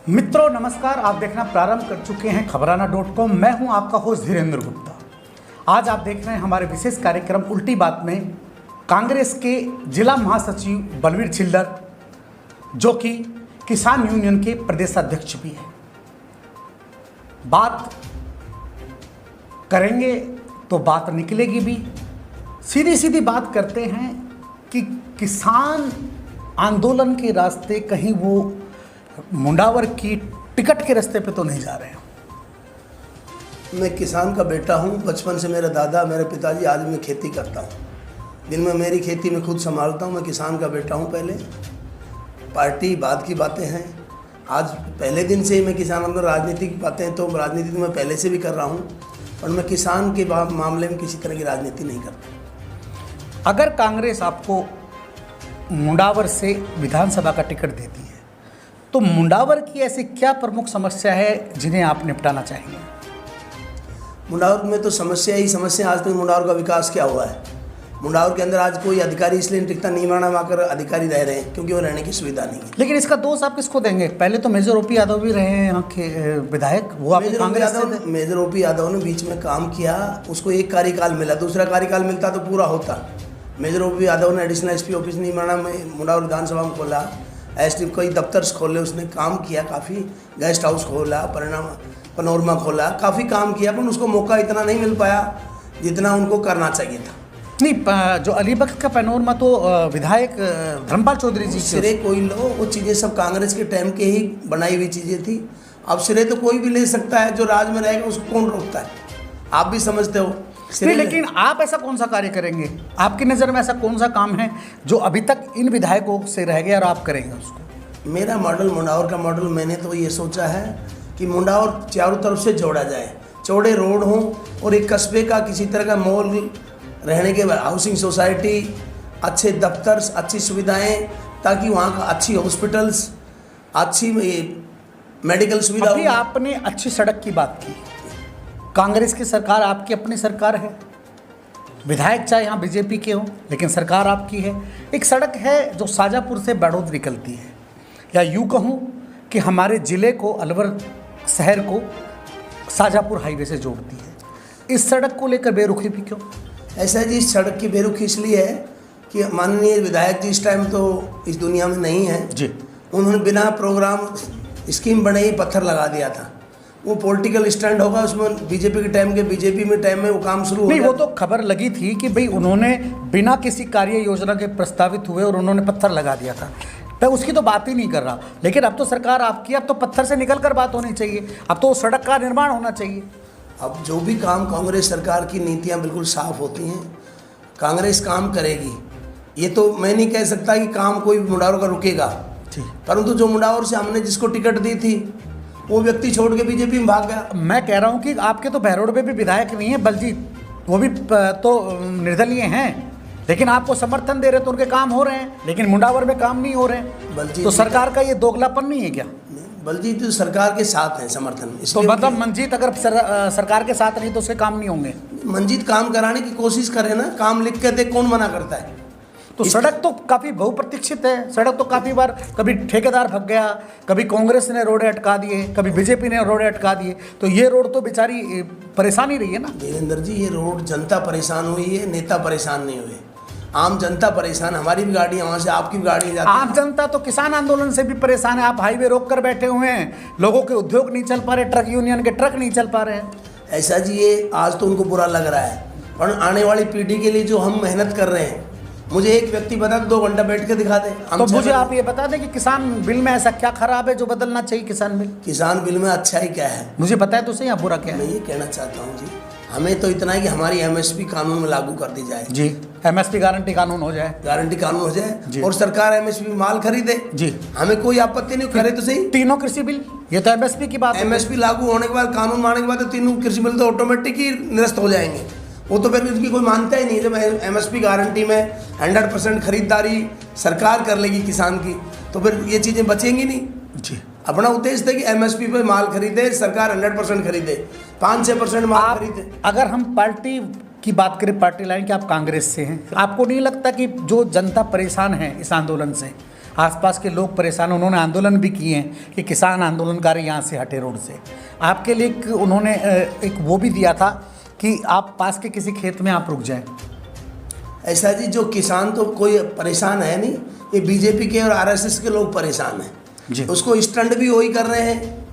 मित्रों नमस्कार, आप देखना प्रारंभ कर चुके हैं खबराना.com। मैं हूं आपका होस्ट धीरेन्द्र गुप्ता। आज आप देख रहे हैं हमारे विशेष कार्यक्रम उल्टी बात में कांग्रेस के जिला महासचिव बलवीर छिल्लर, जो कि किसान यूनियन के प्रदेशाध्यक्ष भी हैं। बात करेंगे तो बात निकलेगी भी। सीधी सीधी बात करते हैं कि किसान आंदोलन के रास्ते कहीं वो मुंडावर की टिकट के रास्ते पे तो नहीं जा रहे हैं। मैं किसान का बेटा हूँ। बचपन से मेरा दादा, मेरे पिताजी, आज मैं खेती करता हूँ। दिन में मेरी खेती में खुद संभालता हूँ। मैं किसान का बेटा हूँ। पहले पार्टी बाद की बातें हैं। आज पहले दिन से ही मैं किसान अंदर राजनीति की बातें हैं तो राजनीति तो मैं पहले से भी कर रहा हूँ, और मैं किसान के मामले में किसी तरह की राजनीति नहीं करता। अगर कांग्रेस आपको मुंडावर से विधानसभा का टिकट देती है तो मुंडावर की ऐसी क्या प्रमुख समस्या है जिन्हें आप निपटाना चाहेंगे? मुंडावर में तो समस्या ही समस्या। आज तक मुंडावर का विकास क्या हुआ है? मुंडावर के अंदर आज कोई अधिकारी इसलिए टिकता नहीं माना आकर अधिकारी रह रहे हैं क्योंकि वो रहने की सुविधा नहीं है। लेकिन इसका दोष आप किसको देंगे? पहले तो मेजर ओपी यादव भी रहे हैं यहाँ के विधायक। वो आप मेजर ओपी यादव ने बीच में काम किया, उसको एक कार्यकाल मिला, दूसरा कार्यकाल मिलता तो पूरा होता। मेजर ओपी यादव ने एडिशनल एसपी ऑफिस नहीं माना, मुंडावर विधानसभा में खोला, एसटी कई दफ्तर खोले, उसने काम किया, काफ़ी गेस्ट हाउस खोला, पनोरमा खोला, काफ़ी काम किया, पर उसको मौका इतना नहीं मिल पाया जितना उनको करना चाहिए था। नहीं, जो अलीबख्श का पैनोरमा तो विधायक धर्मपाल चौधरी जी सिरे कोई लो, वो चीज़ें सब कांग्रेस के टाइम के ही बनाई हुई चीज़ें थी। अब सिरे तो कोई भी ले सकता है, जो राज में रहेगा उसको कौन रोकता है? आप भी समझते हो। नहीं, लेकिन आप ऐसा कौन सा कार्य करेंगे? आपकी नज़र में ऐसा कौन सा काम है जो अभी तक इन विधायकों से रह गया और आप करेंगे उसको? मेरा मॉडल, मुंडावर का मॉडल, मैंने तो ये सोचा है कि मुंडावर चारों तरफ से जोड़ा जाए, चौड़े रोड हों और एक कस्बे का किसी तरह का मॉल, रहने के हाउसिंग सोसाइटी, अच्छे दफ्तर, अच्छी सुविधाएं, ताकि वहाँ का अच्छी हॉस्पिटल्स, अच्छी मेडिकल सुविधा। अभी आपने अच्छी सड़क की बात की। कांग्रेस की सरकार आपकी अपनी सरकार है, विधायक चाहे यहाँ बीजेपी के हों, लेकिन सरकार आपकी है। एक सड़क है जो शाजापुर से बड़ौद निकलती है, या यूँ कहूँ कि हमारे ज़िले को, अलवर शहर को शाजापुर हाईवे से जोड़ती है। इस सड़क को लेकर बेरुखी भी क्यों? ऐसा जी, इस सड़क की बेरुखी इसलिए है कि माननीय विधायक जी इस टाइम तो इस दुनिया में नहीं है जी। उन्होंने बिना प्रोग्राम स्कीम बने ही पत्थर लगा दिया था। वो पॉलिटिकल स्टैंड होगा उसमें, बीजेपी के टाइम के, बीजेपी में टाइम में वो काम शुरू हो गया। नहीं, वो तो खबर लगी थी कि भाई उन्होंने बिना किसी कार्य योजना के प्रस्तावित हुए और उन्होंने पत्थर लगा दिया था। मैं उसकी तो बात ही नहीं कर रहा, लेकिन अब तो सरकार आपकी, अब तो पत्थर से निकल कर बात होनी चाहिए, अब तो सड़क का निर्माण होना चाहिए। अब जो भी काम, कांग्रेस सरकार की नीतियाँ बिल्कुल साफ होती हैं, कांग्रेस काम करेगी। ये तो मैं नहीं कह सकता कि काम कोई मुंडावर का रुकेगा, परंतु जो मुंडावर से हमने जिसको टिकट दी थी वो व्यक्ति छोड़ के बीजेपी में भाग गया। मैं कह रहा हूँ कि आपके तो बहरोड में भी विधायक नहीं है बलजीत, वो भी तो निर्दलीय हैं, लेकिन आपको समर्थन दे रहे तो उनके काम हो रहे हैं, लेकिन मुंडावर में काम नहीं हो रहे हैं। बलजीत तो सरकार का ये दोगलापन नहीं है क्या? बलजीत तो सरकार के साथ है समर्थन। तो मतलब मंजीत अगर सरकार के साथ नहीं तो उसके काम नहीं होंगे? मंजीत काम कराने की कोशिश करे ना, काम लिख के दे, कौन मना करता है? तो सड़क तो काफ़ी बहुप्रतीक्षित है। सड़क तो काफ़ी बार, कभी ठेकेदार भग गया, कभी कांग्रेस ने रोडे अटका दिए, कभी बीजेपी ने रोडे अटका दिए, तो ये रोड तो बेचारी परेशानी रही है ना। देवेंद्र जी, ये रोड जनता परेशान हुई है, नेता परेशान नहीं हुए। आम जनता परेशान, हमारी भी गाड़ी है वहाँ से, आपकी भी गाड़ी जाती है। आम जनता तो किसान आंदोलन से भी परेशान है। आप हाईवे रोक कर बैठे हुए हैं, लोगों के उद्योग नहीं चल पा रहे, ट्रक यूनियन के ट्रक नहीं चल पा रहे हैं। ऐसा जी, ये आज तो उनको बुरा लग रहा है, और आने वाली पीढ़ी के लिए जो हम मेहनत कर रहे हैं, मुझे एक व्यक्ति बता दे, 2 घंटा बैठ के दिखा दे। तो मुझे आप ये बता दें कि किसान बिल में ऐसा क्या खराब है जो बदलना चाहिए? किसान बिल, किसान बिल में अच्छा ही क्या है? मुझे बताए तो सही, आप बुरा क्या है? मैं ये कहना चाहता हूँ जी, हमें तो इतना है कि हमारी एमएसपी कानून में लागू कर दी जाए जी। एमएसपी गारंटी कानून हो जाए, गारंटी कानून हो जाए, और सरकार एमएसपी माल खरीदे जी। हमें कोई आपत्ति नहीं, करे तो सही। तीनों कृषि बिल, ये तो एमएसपी की बात है। एमएसपी लागू होने के बाद, कानून मानने के बाद, तो तीनों कृषि बिल तो ऑटोमेटिक ही निरस्त हो जाएंगे। वो तो फिर उसकी कोई मानता ही नहीं है। जब एमएसपी गारंटी में 100% खरीदारी सरकार कर लेगी किसान की, तो फिर ये चीज़ें बचेंगी नहीं जी। अपना उद्देश्य था कि एमएसपी पे माल खरीदे, सरकार 100% खरीदे, 5-6% माल खरीदे। अगर हम पार्टी की बात करें, पार्टी लाइन कि आप कांग्रेस से हैं, आपको नहीं लगता कि जो जनता परेशान है इस आंदोलन से, आसपास के लोग परेशान हैं, उन्होंने आंदोलन भी किए हैं कि किसान आंदोलनकारी यहाँ से हटे रोड से। आपके लिए उन्होंने एक वो भी दिया था कि आप पास के किसी खेत में आप रुक जाएं। ऐसा जी, जो किसान तो कोई परेशान है नहीं, ये बीजेपी के और आरएसएस के लोग परेशान हैं जी। उसको स्टंट भी वही कर रहे हैं,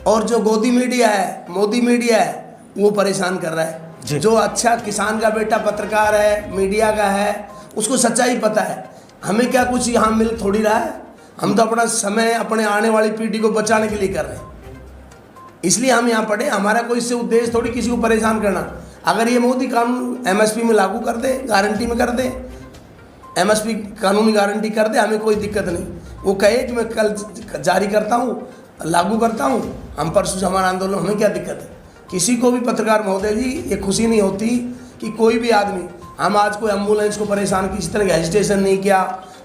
और जो गोदी मीडिया है, मोदी मीडिया है, वो परेशान कर रहा है। जो अच्छा किसान का बेटा पत्रकार है, मीडिया का है, उसको सच्चाई पता है। हमें क्या कुछ यहाँ मिल थोड़ी रहा है, हम तो अपना समय अपने आने वाली पीढ़ी को बचाने के लिए कर रहे हैं, इसलिए हम यहाँ पढ़े। हमारा कोई इससे उद्देश्य थोड़ी किसी को परेशान करना। अगर ये मोदी कानून एमएसपी में लागू कर दे, गारंटी में कर दे, एमएसपी कानूनी गारंटी कर दे, हमें कोई दिक्कत नहीं। वो कहे कि मैं कल जारी करता हूँ, लागू करता हूँ, हम परसों से हमारा आंदोलन, हमें क्या दिक्कत है। किसी को भी पत्रकार महोदय जी ये खुशी नहीं होती कि कोई भी आदमी, हम आज कोई एम्बुलेंस को परेशान किसी तरह का हेजिटेशन नहीं किया,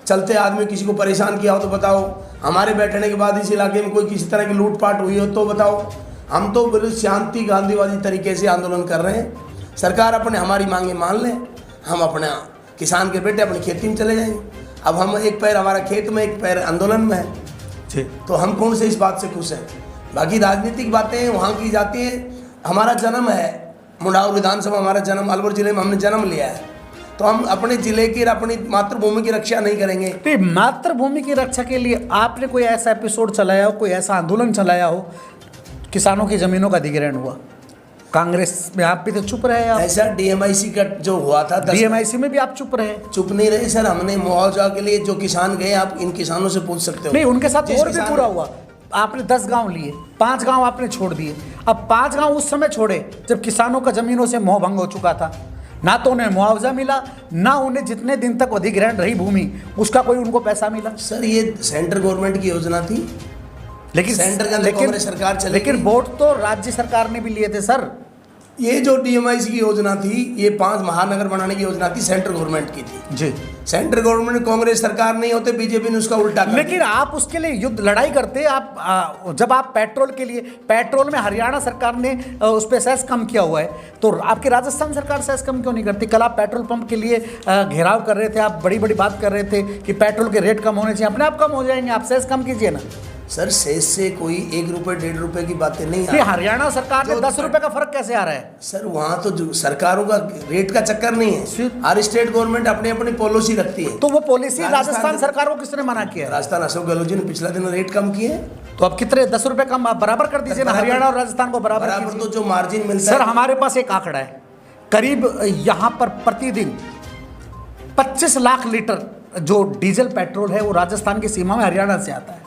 चलते आदमी किसी को परेशान किया हो तो बताओ, हमारे बैठने के बाद इस इलाके में कोई किसी तरह की लूटपाट हुई हो तो बताओ। हम तो बिल्कुल शांति गांधीवादी तरीके से आंदोलन कर रहे हैं। सरकार अपने हमारी मांगे मान ले, हम अपने किसान के बेटे अपनी खेती में चले जाएंगे। अब हम एक पैर हमारा खेत में, एक पैर आंदोलन में है जी, तो हम कौन से इस बात से खुश हैं। बाकी राजनीतिक बातें वहाँ की जाती हैं। हमारा जन्म है मुंडावर विधानसभा, हमारा जन्म अलवर जिले में हमने जन्म लिया है, तो हम अपने जिले की, अपनी मातृभूमि की रक्षा नहीं करेंगे। तो मातृभूमि की रक्षा के लिए आपने कोई ऐसा एपिसोड चलाया हो, कोई ऐसा आंदोलन चलाया हो, किसानों की जमीनों का अधिग्रहण हुआ? कांग्रेस में आप भी तो चुप रहे। आप ऐसा डीएमआईसी का जो हुआ था, डीएमआईसी में भी आप चुप रहे। चुप नहीं रहे सर। हमने मुआवजा के लिए जो किसान गए, आप इन किसानों से पूछ सकते हो। नहीं, उनके साथ और भी पूरा हुआ। आपने 10 गांव लिए, 5 गांव आपने छोड़ दिए। अब 5 गांव उस समय छोड़े जब किसानों का जमीनों से मोह भंग हो चुका था, ना तो उन्हें मुआवजा मिला, ना उन्हें जितने दिन तक अधिग्रहण रही भूमि उसका कोई उनको पैसा मिला। सर ये सेंट्रल गवर्नमेंट की योजना थी, लेकिन सेंटर के अंदर कांग्रेस सरकार चलेगी। लेकिन वोट तो राज्य सरकार ने भी लिए थे सर। ये जो डीएमआईसी की योजना थी, ये 5 महानगर बनाने की योजना थी, सेंट्रल गवर्नमेंट की थी जी। सेंट्रल गवर्नमेंट कांग्रेस सरकार नहीं होते, बीजेपी ने उसका उल्टा कर। लेकिन आप उसके लिए युद्ध लड़ाई करते। आप जब आप पेट्रोल के लिए, पेट्रोल में हरियाणा सरकार ने उस पर सेस कम किया हुआ है, तो आपकी राजस्थान सरकार सेस कम क्यों नहीं करती? कल आप पेट्रोल पंप के लिए घेराव कर रहे थे, आप बड़ी बड़ी बात कर रहे थे कि पेट्रोल के रेट कम होने चाहिए। अपने आप कम हो जाएंगे, आप सेस कम कीजिए ना। सर सेस से कोई 1 रुपये 1.5 रुपये की बातें नहीं ये हरियाणा सरकार ने 10 रुपए का फर्क कैसे आ रहा है? सर वहाँ तो जो सरकारों का रेट का चक्कर नहीं है, हर स्टेट गवर्नमेंट अपनी अपनी पॉलिसी रखती है। तो वो पॉलिसी राजस्थान सरकार को किसने मना किया? राजस्थान अशोक गहलोत जी ने पिछला दिन रेट कम किए। तो अब कितने 10 रुपए कम आप बराबर कर दीजिए ना, हरियाणा और राजस्थान को बराबर। तो जो मार्जिन मिलता है सर, हमारे पास एक आंकड़ा है, करीब यहाँ पर प्रतिदिन 25 लाख लीटर जो डीजल पेट्रोल है वो राजस्थान की सीमा में हरियाणा से आता है।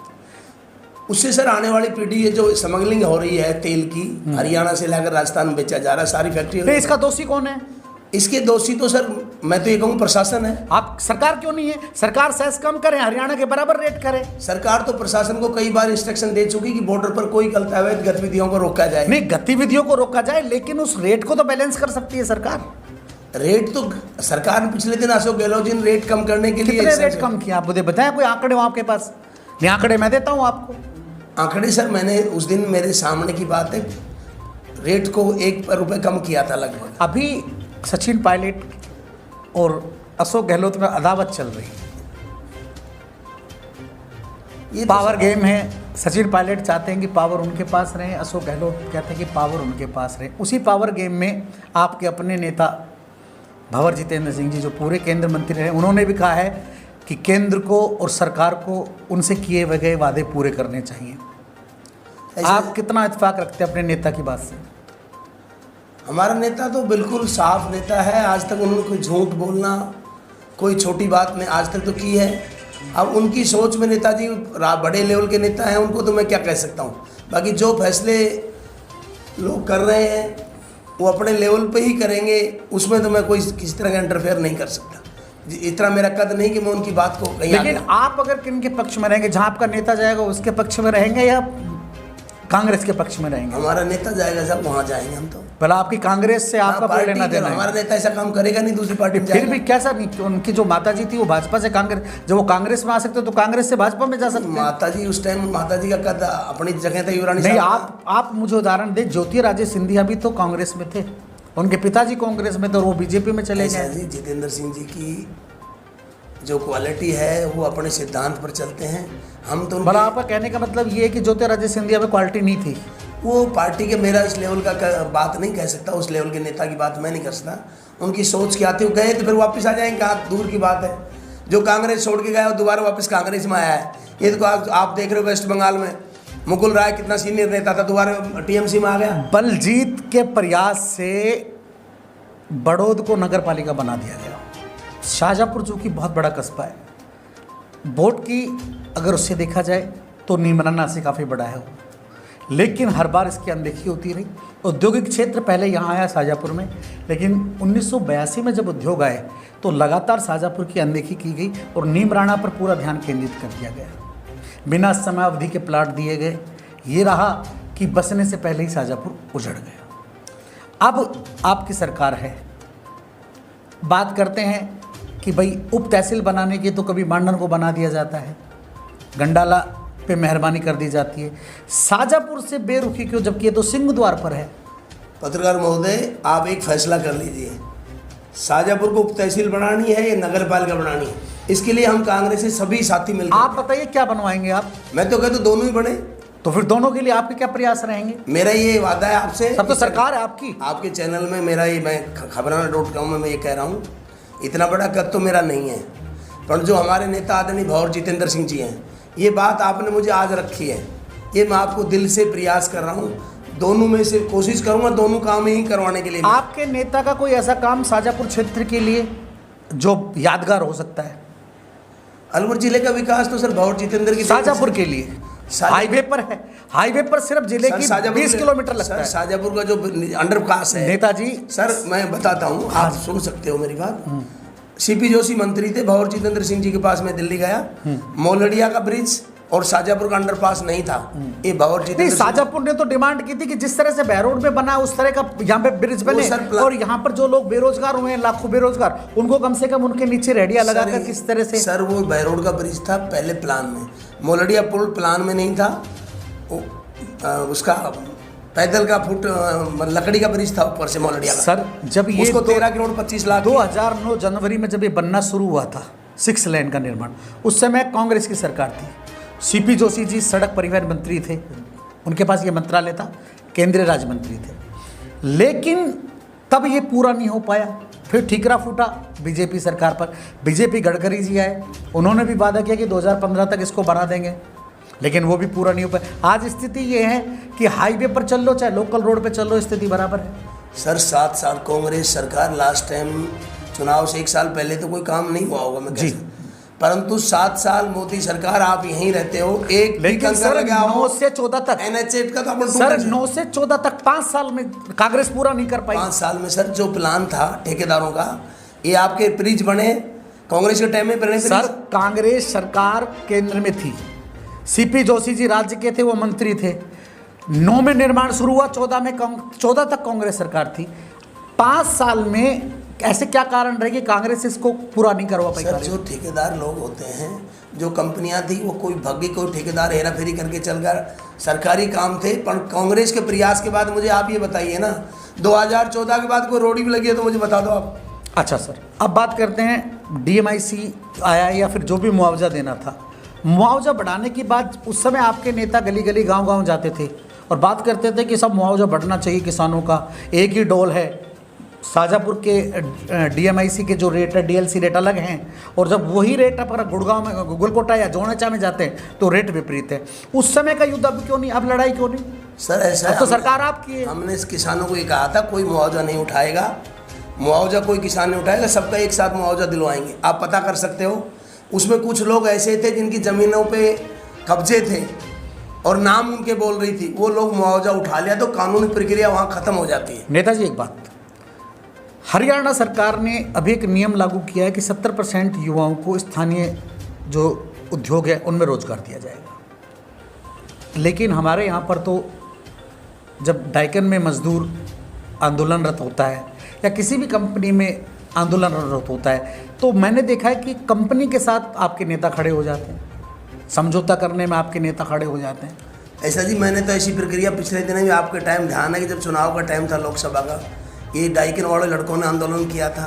उससे सर आने वाली पीढ़ी, ये जो स्मगलिंग हो रही है तेल की, हरियाणा से लेकर राजस्थान में बेचा जा रहा है, सारी फैक्ट्री। तो इसका दोषी कौन है? इसके दोषी तो सर मैं तो ये कहूँ प्रशासन है। आप सरकार क्यों नहीं है? सरकार सेस कम करे, हरियाणा के बराबर रेट करे। सरकार तो प्रशासन को कई बार इंस्ट्रक्शन दे चुकी कि बॉर्डर पर कोई गलत अवैध गतिविधियों को रोका जाए। नहीं, गतिविधियों को रोका जाए, लेकिन उस रेट को तो बैलेंस कर सकती है सरकार। रेट तो सरकार ने पिछले दिन अशोक गहलोत जी ने रेट कम करने के लिए कितने रेट कम किया आप मुझे बताएं? कोई आंकड़े हो आपके पास? नहीं, आंकड़े मैं देता हूँ आपको। आंकड़े सर मैंने उस दिन मेरे सामने की बात है, रेट को 1 रुपये कम किया था लगभग। अभी सचिन पायलट और अशोक गहलोत में अदावत चल रही है, ये पावर गेम है। सचिन पायलट चाहते हैं कि पावर उनके पास रहे, अशोक गहलोत कहते हैं कि पावर उनके पास रहे। उसी पावर गेम में आपके अपने नेता भंवर जितेंद्र सिंह जी, जो पूरे केंद्र मंत्री रहे, उन्होंने भी कहा है कि केंद्र को और सरकार को उनसे किए गए वादे पूरे करने चाहिए। आप कितना इत्तेफाक रखते हैं अपने नेता की बात से? हमारा नेता तो बिल्कुल साफ नेता है। आज तक उन्होंने कोई झूठ बोलना, कोई छोटी बात नहीं आज तक तो की है। अब उनकी सोच में नेताजी बड़े लेवल के नेता हैं, उनको तो मैं क्या कह सकता हूँ। बाकी जो फैसले लोग कर रहे हैं वो अपने लेवल पे ही करेंगे, उसमें तो मैं कोई किसी तरह का इंटरफेयर नहीं कर सकता। इतना मेरा कद नहीं कि मैं उनकी बात को कहीं। लेकिन आप अगर किन के पक्ष में रहेंगे? जहाँ आपका नेता जाएगा उसके पक्ष में रहेंगे या कांग्रेस के पक्ष में रहेंगे? हमारा नेता जाएगा साहब, वहाँ जाएंगे हम तो। भला आपकी कांग्रेस से आपका कोई लेना देना? हमारा नेता ऐसा काम करेगा नहीं, दूसरी पार्टी में फिर भी कैसा नहीं? उनकी जो माता जी थी वो भाजपा से कांग्रेस, जब वो कांग्रेस में आ सकते तो कांग्रेस से भाजपा में जा सकते। माता जी उस टाइम माता जी का कद अपनी जगह था, युवरानी नहीं। आप मुझे उदाहरण दे, ज्योतिरादित्य सिंधिया भी तो कांग्रेस में थे, उनके पिताजी कांग्रेस में थे और वो बीजेपी में चले गए। जी जितेंद्र सिंह जी की जो क्वालिटी है वो अपने सिद्धांत पर चलते हैं। हम तो बड़ा आपका कहने का मतलब ये है कि ज्योतिरादित्य सिंधिया में क्वालिटी नहीं थी। वो पार्टी के, मेरा इस लेवल का बात नहीं कह सकता, उस लेवल के नेता की बात मैं नहीं कर सकता। उनकी सोच क्या थी, वो गए तो फिर वापस आ जाएंगे, कहाँ दूर की बात है। जो कांग्रेस छोड़ के गया वो दोबारा वापस कांग्रेस में आया है। ये तो आप देख रहे हो वेस्ट बंगाल में मुकुल राय कितना सीनियर नेता था, दोबारा टीएमसी में आ गया। बलजीत के प्रयास से बड़ौद को नगर पालिका बना दिया गया। शाहजहाँपुर जो कि बहुत बड़ा कस्बा है, वोट की अगर उससे देखा जाए तो नीमराना से काफ़ी बड़ा है वो, लेकिन हर बार इसकी अनदेखी होती रही। औद्योगिक क्षेत्र पहले यहाँ आया शाहजहाँपुर में, लेकिन 1982 में जब उद्योग आए तो लगातार शाहजहाँपुर की अनदेखी की गई और नीमराना पर पूरा ध्यान केंद्रित कर दिया गया। बिना समयावधि के प्लाट दिए गए। ये रहा कि बसने से पहले ही शाहजहाँपुर उजड़ गया। अब आपकी सरकार है, बात करते हैं कि भाई उप तहसील बनाने की तो कभी मांडन को बना दिया जाता है, गंडाला पे मेहरबानी कर दी जाती है। शाहजहाँपुर से बेरुखी क्यों, जबकि ये तो सिंह द्वार पर है। पत्रकार महोदय, आप एक फैसला कर लीजिए, शाहजहाँपुर को उप तहसील बनानी है या नगर पालिका बनानी है। इसके लिए हम कांग्रेस से सभी साथी मिलकर, आप बताइए क्या बनवाएंगे आप। मैं तो कहता हूं दोनों ही बने। तो फिर दोनों के लिए आपके क्या प्रयास रहेंगे। मेरा ये वादा है आपसे, सब तो सरकार है आपकी। आपके चैनल में मेरा ये, मैं खबराना.com में मैं ये कह रहा हूँ, इतना बड़ा कद तो मेरा नहीं है, पर जो हमारे नेता आदरणीय भंवर जितेंद्र सिंह जी हैं, ये बात आपने मुझे आज रखी है, ये मैं आपको दिल से प्रयास कर रहा हूँ, दोनों में से कोशिश करूँगा दोनों काम ही करवाने के लिए। आपके नेता का कोई ऐसा काम शाहजहाँपुर क्षेत्र के लिए जो यादगार हो सकता है। अलवर जिले का विकास तो सर भंवर जितेंद्र की, शाहजहाँपुर के लिए हाईवे पर है, हाईवे पर सिर्फ जिले की 20 किलोमीटर लगता है। शाहजहाँपुर का जो अंडरपास है नेताजी, सर मैं बताता हूँ, आप सुन सकते हो मेरी बात। सीपी जोशी मंत्री थे, भंवर जितेंद्र सिंह जी के पास मैं दिल्ली गया, मोलडिया का ब्रिज और शाहजहाँपुर का अंडरपास नहीं था। ये भंवर जितेंद्र, शाहजहाँपुर ने तो डिमांड की थी कि जिस तरह से बहरोड में बना उस तरह का यहाँ पे ब्रिज बने, और यहाँ पर जो लोग बेरोजगार हुए हैं, लाखों बेरोजगार, उनको कम से कम उनके नीचे रेडिया लगाकर किस तरह से। सर वो बहरोड का ब्रिज था पहले प्लान में, मोलडिया पुल प्लान में नहीं था, उसका पैदल का फुट लकड़ी का ब्रिज था ऊपर से मोलडिया का। सर जब ये उसको 13 करोड़ 25 लाख 2009 जनवरी में जब ये बनना शुरू हुआ था 6 लेन का निर्माण, उस समय कांग्रेस की सरकार थी। सीपी जोशी जी सड़क परिवहन मंत्री थे, उनके पास ये मंत्रालय था, केंद्रीय राज्य मंत्री थे, लेकिन तब ये पूरा नहीं हो पाया। फिर ठीकरा फूटा बीजेपी सरकार पर। बीजेपी गडकरी जी आए, उन्होंने भी वादा किया कि 2015 तक इसको बना देंगे, लेकिन वो भी पूरा नहीं हो पाया। आज स्थिति ये है कि हाईवे पर चल लो चाहे लोकल रोड पे चल लो, स्थिति बराबर है। सर 7 साल कांग्रेस सरकार, लास्ट टाइम चुनाव से 1 साल पहले तो कोई काम नहीं हुआ होगा मैं जी, परंतु 7 साल मोदी सरकार आप यहीं रहते हो, एक लेकिन सर 9 से 14 तक NH8 का तो सर 9 से 14 तक 5 साल में कांग्रेस पूरा नहीं कर पाई। 5 साल में सर जो प्लान था ठेकेदारों का, ये आपके ब्रिज बने कांग्रेस के टाइम में बने। सर कांग्रेस सरकार केंद्र में थी, सीपी जोशी जी राज्य के थे, वो मंत्री थे। 9 में निर्माण शुरू हुआ, 14 तक कांग्रेस सरकार थी। 5 साल में ऐसे क्या कारण रहे कि कांग्रेस इसको पूरा नहीं करवा पाई। सर जो ठेकेदार लोग होते हैं, जो कंपनियां थी, वो कोई भाग्य कोई ठेकेदार हेरा फेरी करके चल गया, सरकारी काम थे। पर कांग्रेस के प्रयास के बाद मुझे आप ये बताइए ना, 2014 के बाद कोई रोडी भी लगी है तो मुझे बता दो आप। अच्छा सर, अब बात करते हैं DMIC आया या फिर जो भी मुआवजा देना था, मुआवजा बढ़ाने की बात, उस समय आपके नेता गली गली गांव गांव जाते थे और बात करते थे कि सब मुआवजा बढ़ना चाहिए किसानों का, एक ही डोल है। शाहजहाँपुर के DMIC के जो रेट है, DLC रेट अलग हैं, और जब वही रेट पर गुड़गांव में, गुलकोटा या जोनाचा में जाते हैं तो रेट विपरीत है। उस समय का युद्ध अब क्यों नहीं, अब लड़ाई क्यों नहीं? सर ऐसा तो सरकार आपकी है। हमने इस किसानों को ये कहा था कोई मुआवजा नहीं उठाएगा, मुआवजा कोई किसान नहीं उठाएगा, सबका एक साथ मुआवजा दिलवाएंगे। आप पता कर सकते हो, उसमें कुछ लोग ऐसे थे जिनकी ज़मीनों पे कब्जे थे और नाम उनके बोल रही थी, वो लोग मुआवजा उठा लिया तो कानूनी प्रक्रिया वहाँ ख़त्म हो जाती है। नेताजी एक बात, हरियाणा सरकार ने अभी एक नियम लागू किया है कि 70% युवाओं को स्थानीय जो उद्योग है उनमें रोजगार दिया जाएगा, लेकिन हमारे यहाँ पर तो जब डाइकन में मजदूर आंदोलनरत होता है या किसी भी कंपनी में आंदोलनरत होता है तो मैंने देखा है कि कंपनी के साथ आपके नेता खड़े हो जाते हैं, समझौता करने में आपके नेता खड़े हो जाते हैं। ऐसा जी, मैंने तो ऐसी प्रक्रिया पिछले दिनों भी आपके टाइम ध्यान है कि जब चुनाव का टाइम था लोकसभा का, ये डाइकन वाले लड़कों ने आंदोलन किया था,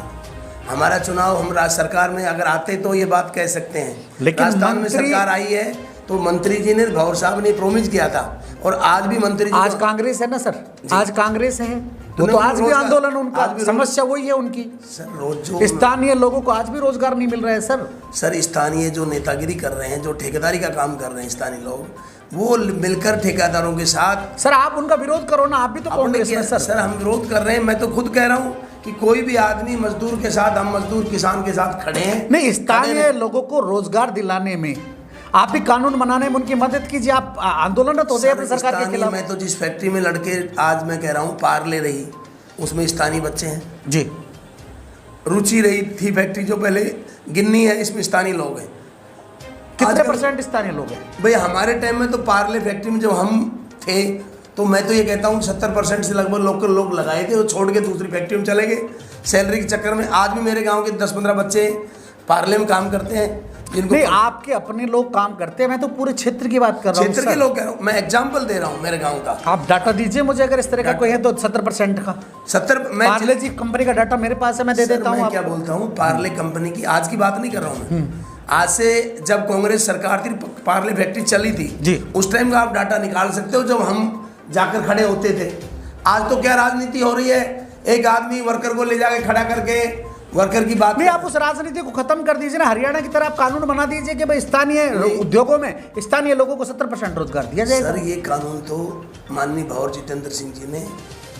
हमारा चुनाव हम राज्य सरकार में अगर आते तो ये बात कह सकते हैं। लेकिन राजस्थान में सरकार आई है तो मंत्री जी ने, भंवर साहब ने प्रोमिस किया था, और आज भी मंत्री जी आज कांग्रेस है ना सर, आज कांग्रेस है, वो तो आज भी आंदोलन उनका, समस्या वही है उनकी। सर रोज जो स्थानीय लोगों को आज भी रोजगार नहीं मिल रहा है सर। सर स्थानीय जो नेतागिरी कर रहे हैं, जो ठेकेदारी का काम कर रहे हैं स्थानीय लोग, वो मिलकर ठेकेदारों के साथ। सर आप उनका विरोध करो ना, आप भी तो कांग्रेस में। सर हम विरोध कर रहे हैं, मैं तो खुद कह रहा हूँ कि कोई भी आदमी मजदूर के साथ, हम मजदूर किसान के साथ खड़े हैं। नहीं, स्थानीय लोगों को रोजगार दिलाने में आप भी कानून बनाने में उनकी मदद कीजिए। आप आंदोलन तो होते हैं सरकार के खिलाफ। मैं तो जिस फैक्ट्री में लड़के, आज मैं कह रहा हूँ पार्ले रही, उसमें स्थानीय बच्चे हैं जी। रुचि रही थी फैक्ट्री जो पहले गिन्नी है, इसमें स्थानीय लोग हैं। कितने परसेंट स्थानीय लोग हैं भाई? हमारे टाइम में तो पार्ले फैक्ट्री में जब हम थे तो मैं तो ये कहता हूँ 70% से लगभग लोकल लोग लगाए थे, वो छोड़ के दूसरी फैक्ट्री में चले गए सैलरी के चक्कर में। आज भी मेरे गांव के 10-15 बच्चे पार्ले में काम करते हैं, जिनको नहीं आपके अपने लोग काम करते हैं, मैं तो पूरे क्षेत्र की बात कर रहा हूँ। क्षेत्र के लोग कह रहा हूँ, मैं एग्जाम्पल दे रहा हूँ मेरे गाँव का। आप डाटा दीजिए मुझे, अगर इस तरह का कोई है तो 70% का। 70 पार्ले जी कंपनी का डाटा मेरे पास है, मैं दे देता हूँ। मैं क्या बोलता हूँ, पार्ले कंपनी की आज की बात नहीं कर रहा हूँ मैं, आज से जब कांग्रेस सरकार थी, पार्ले फैक्ट्री चली थी जी, उस टाइम का आप डाटा निकाल सकते हो, जब हम जाकर खड़े होते थे। आज तो क्या राजनीति हो रही है, एक आदमी वर्कर को ले जाके खड़ा करके वर्कर की बात नहीं। आप उस राजनीति को खत्म कर दीजिए ना, हरियाणा की तरह आप कानून बना दीजिए कि भाई स्थानीय उद्योगों में स्थानीय लोगों को 70% रोजगार दिया जाए। सर ये कानून तो माननीय भंवर जितेंद्र सिंह जी ने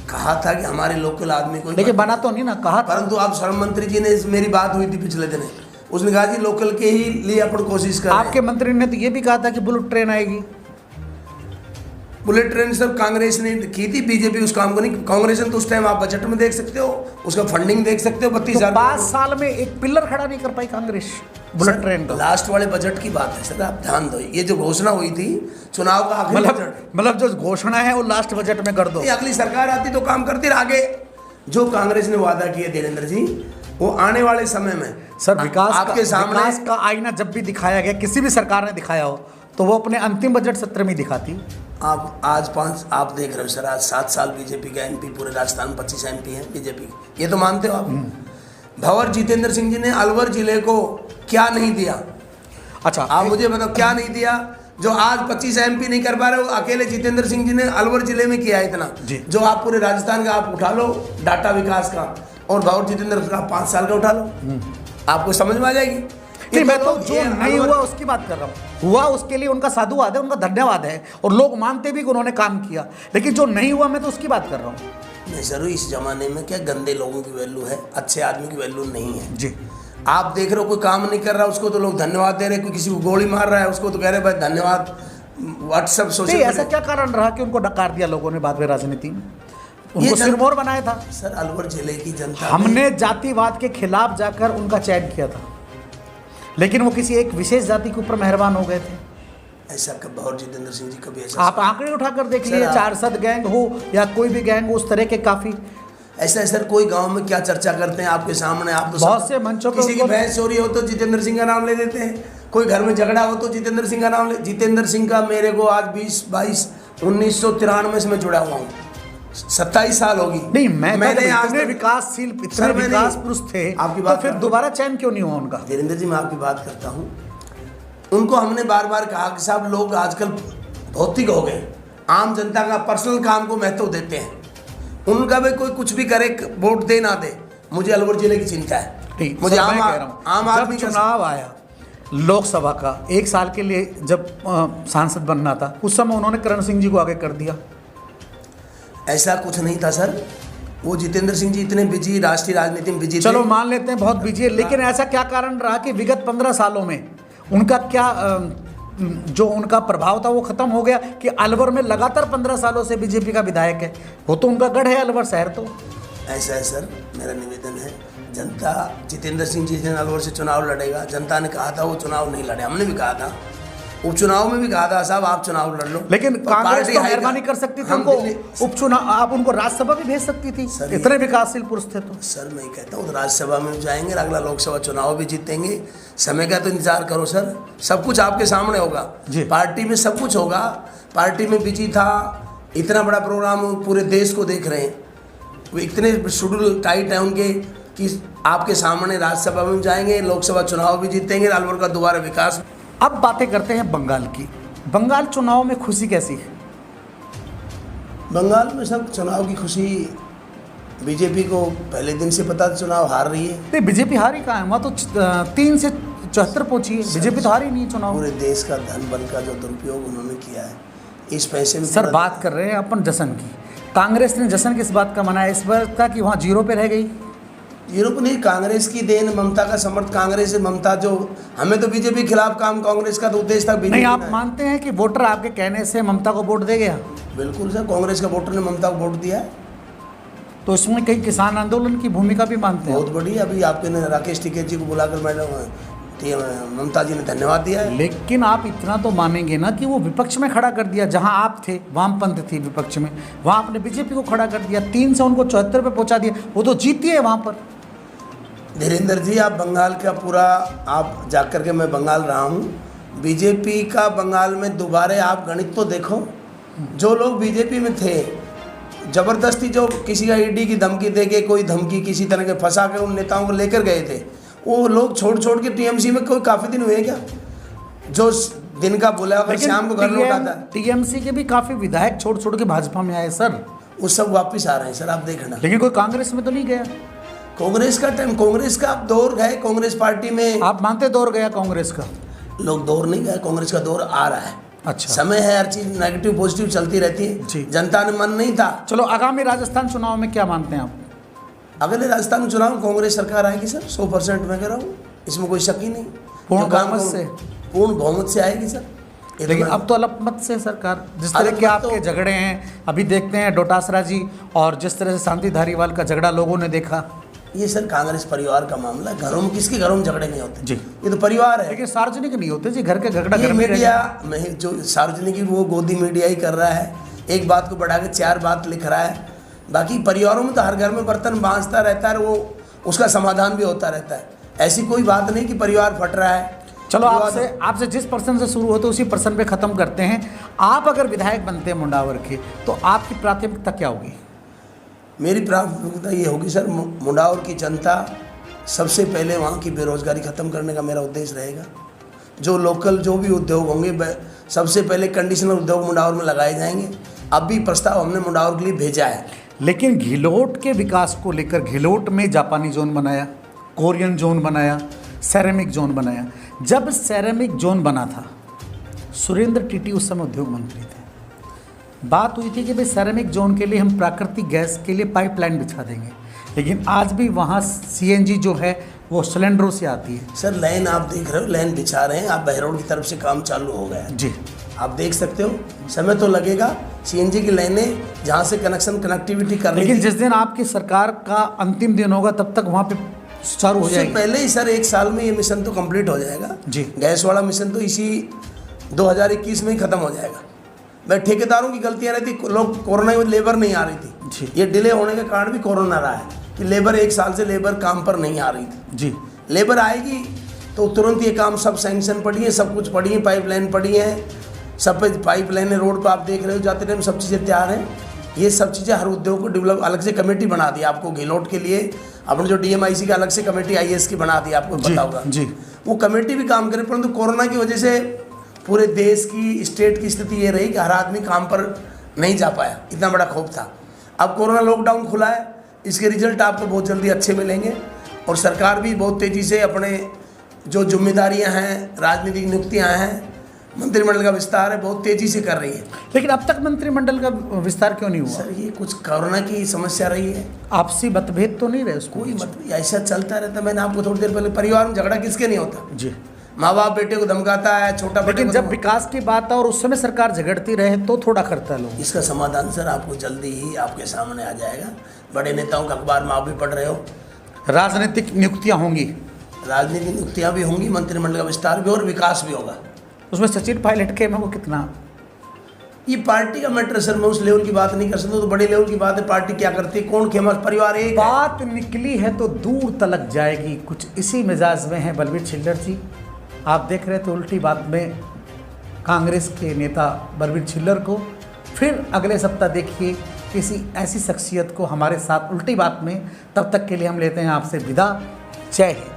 कहा था कि हमारे लोकल आदमी को, लेकिन बना तो नहीं ना, कहा। परंतु आप श्रम मंत्री जी ने, मेरी बात हुई थी पिछले दिन, उसने कहा जी लोकल के ही लिए अपन कोशिश कर रहे हैं। आपके मंत्री ने तो ये भी कहा था कि बुलेट ट्रेन आएगी। बुलेट ट्रेन सर कांग्रेस ने की थी, बीजेपी उस काम को नहीं। कांग्रेस ने तो उस टाइम आप बजट में देख सकते हो, उसका फंडिंग देख सकते हो, 32,000। 5 साल में एक पिलर खड़ा नहीं कर पाई कांग्रेस बुलेट ट्रेन का। लास्ट वाले बजट की बात है सर, आप ध्यान दो, ये जो घोषणा हुई थी चुनाव का आखिरी बजट, मतलब जो घोषणा है वो लास्ट बजट में कर दो। अगली सरकार आती तो काम करती रह। आगे जो कांग्रेस ने वादा किया देवेंद्र जी, वो आने वाले समय में सर विकास आपके सामने, विकास का आईना जब भी दिखाया गया, किसी भी सरकार ने दिखाया हो, तो वो अपने अंतिम बजट सत्र में दिखाती। आप आज आप देख रहे हो सर, आज 7 साल बीजेपी का एमपी, पूरे राजस्थान में 25 एमपी हैं बीजेपी, ये तो मानते हो आप। भंवर जितेंद्र सिंह जी ने अलवर जिले को क्या नहीं दिया? अच्छा आप मुझे बताओ क्या नहीं दिया जो आज 25 एमपी नहीं कर पा रहे हो? अकेले जितेंद्र सिंह जी ने अलवर जिले में किया इतना, जो आप पूरे राजस्थान का आप उठा लो डाटा विकास का, और भंवर जितेंद्र का 5 साल का उठा लो, आपको समझ में आ जाएगी। नहीं, मैं तो जो नहीं हुआ उसकी बात कर रहा हूँ। हुआ उसके लिए उनका साधुवाद है, उनका धन्यवाद है, और लोग मानते भी कि उन्होंने काम किया, लेकिन जो नहीं हुआ मैं तो उसकी बात कर रहा हूँ। नहीं सर, इस जमाने में क्या गंदे लोगों की वैल्यू है, अच्छे आदमी की वैल्यू नहीं है जी। आप देख रहे हो कोई काम नहीं कर रहा उसको तो लोग धन्यवाद दे रहे, कोई किसी को गोली मार रहा है उसको तो कह रहे भाई धन्यवाद, व्हाट्सएप सोशल। ऐसा क्या कारण रहा कि उनको डकार दिया लोगों ने बाद में राजनीति में, उनको सिरमौर बनाया था? सर अलवर जिले की जनता, हमने जातिवाद के खिलाफ जाकर उनका चयन किया था, लेकिन वो किसी एक विशेष जाति के ऊपर मेहरबान हो गए थे। ऐसा कब भंवर जितेंद्र सिंह जी कभी ऐसा? आप आंकड़े उठाकर देख लिए, 400 गैंग हो या कोई भी गैंग हो, उस तरह के काफी। ऐसा है सर, कोई गांव में क्या चर्चा करते हैं आपके सामने, आप तो बहुत से मंचों पे किसी की भैंस चोरी हो तो जितेंद्र सिंह का नाम ले देते हैं, कोई घर में झगड़ा हो तो जितेंद्र सिंह का नाम ले। जितेंद्र सिंह का मेरे को आज 1993 से मैं जुड़ा हुआ हूँ, 27 साल होगी। नहीं मैंने इतने विकासशील, इतने विकास पुरुष थे, आपकी बात, तो फिर दोबारा चयन क्यों नहीं हुआ उनका? धीरेन्द्र जी मैं आपकी बात करता हूँ, उनको हमने बार बार कहा कि साहब लोग आजकल भौतिक हो गए, आम जनता का पर्सनल काम को महत्व देते हैं, उनका भी कोई कुछ भी करे वोट दे ना दे, मुझे अलवर जिले की चिंता है। मुझे आम आदमी चुनाव आया लोकसभा का 1 साल के लिए, जब सांसद बनना था, उस समय उन्होंने करण सिंह जी को आगे कर दिया। ऐसा कुछ नहीं था सर, वो जितेंद्र सिंह जी इतने बिजी, राष्ट्रीय राजनीति में बिजी, चलो मान लेते हैं बहुत बिजी है, लेकिन ऐसा क्या कारण रहा कि विगत 15 सालों में उनका क्या जो उनका प्रभाव था वो खत्म हो गया कि अलवर में लगातार 15 सालों से बीजेपी का विधायक है, वो तो उनका गढ़ है अलवर शहर। तो ऐसा है सर, मेरा निवेदन है, जनता जितेंद्र सिंह जी ने अलवर से चुनाव लड़ेगा, जनता ने कहा था वो चुनाव नहीं लड़े, हमने भी कहा था, उपचुनाव में भी कहा था साहब आप चुनाव लड़ लो, लेकिन कांग्रेस तो मेहरबानी कर सकती थी, उनको उपचुनाव, आप उनको राज्यसभा भी भेज सकती थी, इतने विकासशील पुरुष थे। तो सर मैं कहता हूँ राज्यसभा में जाएंगे, अगला लोकसभा चुनाव भी जीतेंगे, समय का तो इंतजार करो सर, सब कुछ आपके सामने होगा, पार्टी में सब कुछ होगा। पार्टी में बिजी था, इतना बड़ा प्रोग्राम पूरे देश को देख रहे हैं, वो इतने शेड्यूल टाइट है उनके, कि आपके सामने राज्यसभा में जाएंगे, लोकसभा चुनाव भी जीतेंगे, अलवर का दोबारा विकास। अब बातें करते हैं बंगाल की। बंगाल चुनाव में खुशी कैसी है? बंगाल में सब चुनाव की खुशी, बीजेपी को पहले दिन से पता था चुनाव हार रही है। नहीं, बीजेपी हारी कहाँ है? वहाँ तो 3 से 74 पहुंची है। बीजेपी तो हारी नहीं चुनाव। पूरे देश का धन बल का जो दुरुपयोग उन्होंने किया है, इस पैसे में सर बात कर रहे हैं अपन जश्न की। कांग्रेस ने जश्न किस बात का मनाया? इस बात का कि वहाँ 0 पे रह गई। यूरोप नहीं, कांग्रेस की देन, ममता का समर्थ कांग्रेस है। ममता जो, हमें तो बीजेपी खिलाफ काम, कांग्रेस का तो उद्देश्य था बीजेपी। नहीं, आप मानते हैं कि वोटर आपके कहने से ममता को वोट दे गया? बिल्कुल सर, कांग्रेस का वोटर ने ममता को वोट दिया है। तो इसमें कई किसान आंदोलन की भूमिका भी मानते हैं? बहुत बड़ी। अभी आपके ने राकेश टिकैत जी को बुलाकर मैडम ममता जी ने धन्यवाद दिया है। लेकिन आप इतना तो मानेंगे ना कि वो विपक्ष में खड़ा कर दिया। जहां आप थे, वामपंथ थी विपक्ष में, वहां आपने बीजेपी को खड़ा कर दिया, 3 से उनको 74 पे पहुंचा दिया। वो तो जीती है वहां पर। धीरेन्द्र जी, आप बंगाल का पूरा, आप जाकर के, मैं बंगाल रहा हूँ, बीजेपी का बंगाल में दोबारा आप गणित तो देखो। जो लोग बीजेपी में थे, ज़बरदस्ती जो किसी का ईडी की धमकी दे के, कोई धमकी किसी तरह के फंसा के उन नेताओं को लेकर गए थे, वो लोग छोड़ के टीएमसी में कोई काफ़ी दिन हुए क्या? जो दिन का बोला अगर शाम को घर लौटा था। टीएमसी के भी काफ़ी विधायक छोड़ के भाजपा में आए सर। वो सब वापस आ रहे हैं सर, आप देखना। लेकिन कोई कांग्रेस में तो नहीं गया। कांग्रेस का टाइम, कांग्रेस का अब दौर है। कांग्रेस पार्टी में आप मानते दौर गया कांग्रेस का? लोग दौर नहीं गए, कांग्रेस का दौर आ रहा है। अच्छा, समय है, हर चीज नेगेटिव पॉजिटिव चलती रहती है। जनता ने मन नहीं था। चलो, आगामी राजस्थान चुनाव में क्या मानते हैं आप? अगले राजस्थान चुनाव में कांग्रेस सरकार आएगी सर, 100% मैं कह रहा हूँ, इसमें कोई शक ही नहीं। पूर्ण बहुमत से? पूर्ण बहुमत से आएगी सर। लेकिन अब तो अल्पमत से सरकार, जिस तरह के आपके झगड़े हैं, अभी देखते हैं डोटासरा जी और जिस तरह से शांति धारीवाल का झगड़ा लोगों ने देखा। ये सर कांग्रेस परिवार का मामला, घरों में, किसके घरों में झगड़े नहीं होते जी, ये तो परिवार है। लेकिन सार्वजनिक नहीं होते जी, घर के झगड़ा ये घर में मीडिया में जो सार्वजनिक, वो गोदी मीडिया ही कर रहा है, एक बात को बढ़ा के 4 बात लिख रहा है। बाकी परिवारों में तो हर घर में बर्तन बांझता रहता है, वो उसका समाधान भी होता रहता है। ऐसी कोई बात नहीं कि परिवार फट रहा है। चलो, आपसे जिस पर्सन से शुरू होते उसी पर्सन पे खत्म करते हैं। आप अगर विधायक बनते हैं मुंडावर के, तो आपकी प्राथमिकता क्या होगी? मेरी प्राथमिकता ये होगी सर, मुंडावर की जनता, सबसे पहले वहाँ की बेरोजगारी ख़त्म करने का मेरा उद्देश्य रहेगा। जो लोकल जो भी उद्योग होंगे, सबसे पहले कंडीशनल उद्योग मुंडावर में लगाए जाएंगे। अब भी प्रस्ताव हमने मुंडावर के लिए भेजा है। लेकिन घिलोट के विकास को लेकर, घिलोट में जापानी जोन बनाया, कोरियन जोन बनाया, सेरेमिक जोन बनाया। जब सेरेमिक जोन बना था, सुरेंद्र टीटी उस समय उद्योग मंत्री थे। बात हुई थी कि भाई सेरेमिक जोन के लिए हम प्राकृतिक गैस के लिए पाइपलाइन बिछा देंगे, लेकिन आज भी वहाँ सीएनजी जो है वो सिलेंडरों से आती है। सर लाइन आप देख रहे हो, लाइन बिछा रहे हैं, आप बहरोड की तरफ से काम चालू हो गया है जी, आप देख सकते हो। समय तो लगेगा, सीएनजी की लाइनें जहाँ से कनेक्टिविटी कर रही है। लेकिन जिस दिन आपकी सरकार का अंतिम दिन होगा, तब तक वहाँ पे सुचारू हो जाएगी। पहले ही सर 1 साल में ये मिशन तो कंप्लीट हो जाएगा जी। गैस वाला मिशन तो इसी 2021 में ही खत्म हो जाएगा। मैं ठेकेदारों की गलतियां रहती, लोग कोरोना में लेबर नहीं आ रही थी, ये डिले होने का कारण भी कोरोना रहा है कि लेबर 1 साल से लेबर काम पर नहीं आ रही थी जी। लेबर आएगी तो तुरंत ये काम सब सैंक्शन पड़ी है, सब कुछ पड़ी है, पाइपलाइन पड़ी है, सब पे पाइपलाइन रोड पर आप देख रहे हो, जाते टाइम सब चीज़ें तैयार हैं। ये सब चीज़ें हर उद्योग को डेवलप, अलग से कमेटी बना दी आपको घिलोट के लिए, अपने जो DMIC का अलग से कमेटी IAS की बना दी, आपको पता होगा जी। वो कमेटी भी काम करे, परंतु कोरोना की वजह से पूरे देश की, स्टेट की स्थिति ये रही कि हर आदमी काम पर नहीं जा पाया, इतना बड़ा खौफ था। अब कोरोना लॉकडाउन खुला है, इसके रिजल्ट आपको बहुत जल्दी अच्छे मिलेंगे और सरकार भी बहुत तेज़ी से अपने जो जिम्मेदारियां हैं, राजनीतिक नियुक्तियां हैं, मंत्रिमंडल का विस्तार है, बहुत तेज़ी से कर रही है। लेकिन अब तक मंत्रिमंडल का विस्तार क्यों नहीं हुआ? सर ये कुछ कोरोना की समस्या रही है। आपसी मतभेद तो नहीं रहे उसको? कोई मतभेद ऐसा चलता रहता। मैंने आपको थोड़ी देर पहले, परिवार में झगड़ा किसके नहीं होता जी। माँ बाप बेटे को धमकाता है, छोटा बेटे लेकिन को जब विकास की बात है और उस समय सरकार झगड़ती रहे तो थोड़ा करता है लोग। इसका समाधान सर आपको जल्दी ही आपके सामने आ जाएगा। बड़े नेताओं का अखबार में आप भी पढ़ रहे हो। राजनीतिक नियुक्तियां होंगी, राजनीतिक नियुक्तियां भी होंगी, मंत्रिमंडल का विस्तार भी और विकास भी होगा। उसमें सचिन पायलट के में वो कितना, ये पार्टी का मैटर सर, मैं उस लेवल की बात नहीं कर सकता। तो बड़ी लेवल की बात है, पार्टी क्या करती है, कौन खेमा, परिवार एक बात निकली है तो दूर तलक जाएगी। कुछ इसी मिजाज में है बलबीर छिल्लर जी। आप देख रहे थे उल्टी बात में कांग्रेस के नेता बलबीर छिल्लर को। फिर अगले सप्ताह देखिए किसी ऐसी शख्सियत को हमारे साथ उल्टी बात में। तब तक के लिए हम लेते हैं आपसे विदा। जय हिंद।